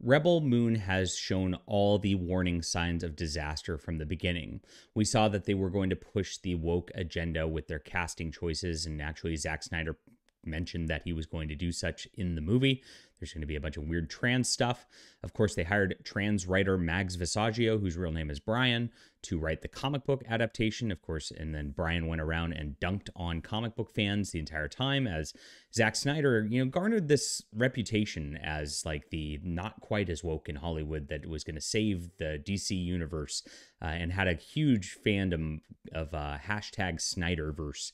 Rebel Moon has shown all the warning signs of disaster from the beginning. We saw that they were going to push the woke agenda with their casting choices, and actually, Zack Snyder mentioned that he was going to do such in the movie. There's going to be a bunch of weird trans stuff. Of course, they hired trans writer Mags Visaggio, whose real name is Brian, to write the comic book adaptation, of course, and then Brian went around and dunked on comic book fans the entire time, as Zack Snyder, garnered this reputation as like the not quite as woke in Hollywood that was going to save the DC universe, and had a huge fandom of hashtag Snyderverse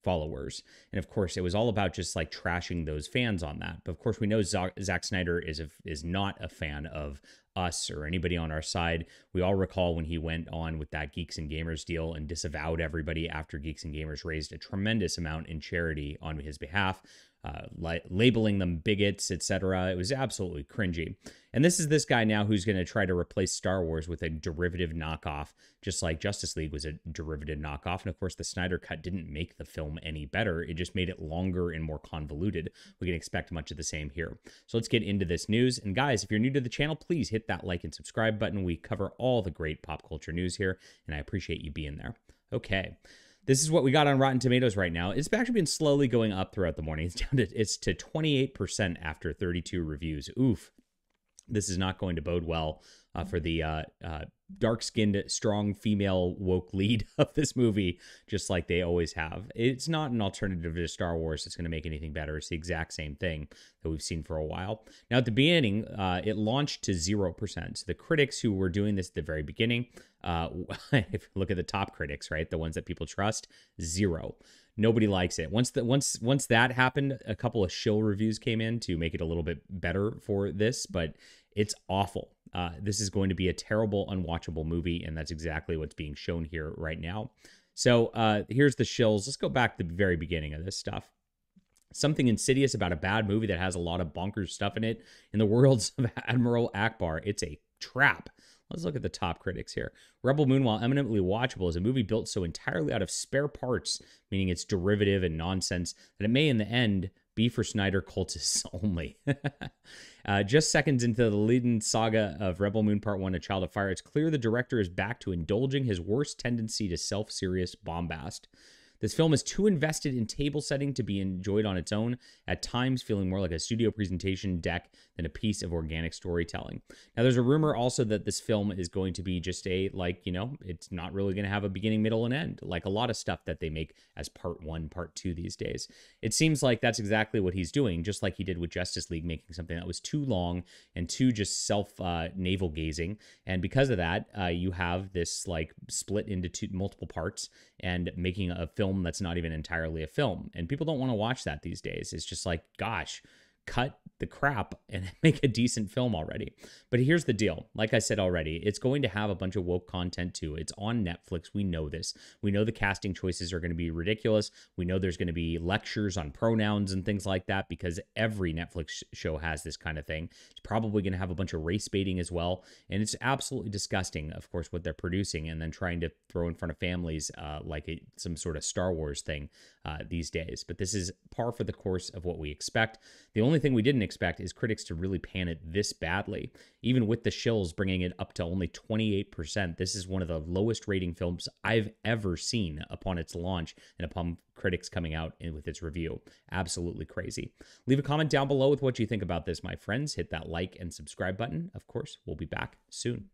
followers. And of course, it was all about just like trashing those fans on that. But of course, we know Zack Snyder is not a fan of us or anybody on our side. We all recall when he went on with that Geeks and Gamers deal and disavowed everybody after Geeks and Gamers raised a tremendous amount in charity on his behalf, labeling them bigots, etc. It was absolutely cringy. And this is this guy now who's going to try to replace Star Wars with a derivative knockoff, just like Justice League was a derivative knockoff. And of course, the Snyder Cut didn't make the film any better. It just made it longer and more convoluted. We can expect much of the same here. So let's get into this news. And guys, if you're new to the channel, please hit that like and subscribe button. We cover all the great pop culture news here, and I appreciate you being there. Okay. This is what we got on Rotten Tomatoes right now. It's actually been slowly going up throughout the morning. It's to 28% after 32 reviews. Oof. This is not going to bode well for the dark-skinned, strong female woke lead of this movie, just like they always have. It's not an alternative to Star Wars that's going to make anything better. It's the exact same thing that we've seen for a while. Now, at the beginning, it launched to 0%. So the critics who were doing this at the very beginning, if you look at the top critics, right, the ones that people trust, 0. Nobody likes it. Once that happened, a couple of shill reviews came in to make it a little bit better for this, but it's awful. This is going to be a terrible, unwatchable movie, and that's exactly what's being shown here right now. So here's the shills. Let's go back to the very beginning of this stuff. Something insidious about a bad movie that has a lot of bonkers stuff in it. In the worlds of Admiral Akbar, it's a trap. Let's look at the top critics here. Rebel Moon, while eminently watchable, is a movie built so entirely out of spare parts, meaning it's derivative and nonsense, that it may in the end be for Snyder cultists only. Just seconds into the leading saga of Rebel Moon Part 1, A Child of Fire, it's clear the director is back to indulging his worst tendency to self-serious bombast. This film is too invested in table setting to be enjoyed on its own, at times feeling more like a studio presentation deck than a piece of organic storytelling. Now, there's a rumor also that this film is going to be just it's not really going to have a beginning, middle, and end, like a lot of stuff that they make as part 1, part 2 these days. It seems like that's exactly what he's doing, just like he did with Justice League, making something that was too long and too just navel-gazing. And because of that, you have this like split into multiple parts and making a film that's not even entirely a film. And people don't want to watch that these days. It's just like, gosh, cut the crap and make a decent film already. But here's the deal. Like I said already, it's going to have a bunch of woke content too. It's on Netflix. We know this. We know the casting choices are going to be ridiculous. We know there's going to be lectures on pronouns and things like that, because every Netflix show has this kind of thing. It's probably going to have a bunch of race baiting as well. And it's absolutely disgusting, of course, what they're producing and then trying to throw in front of families like some sort of Star Wars thing these days. But this is par for the course of what we expect. The only thing we didn't expect is critics to really pan it this badly. Even with the shills bringing it up to only 28%, this is one of the lowest rating films I've ever seen upon its launch and upon critics coming out with its review. Absolutely crazy. Leave a comment down below with what you think about this, my friends. Hit that like and subscribe button. Of course, we'll be back soon.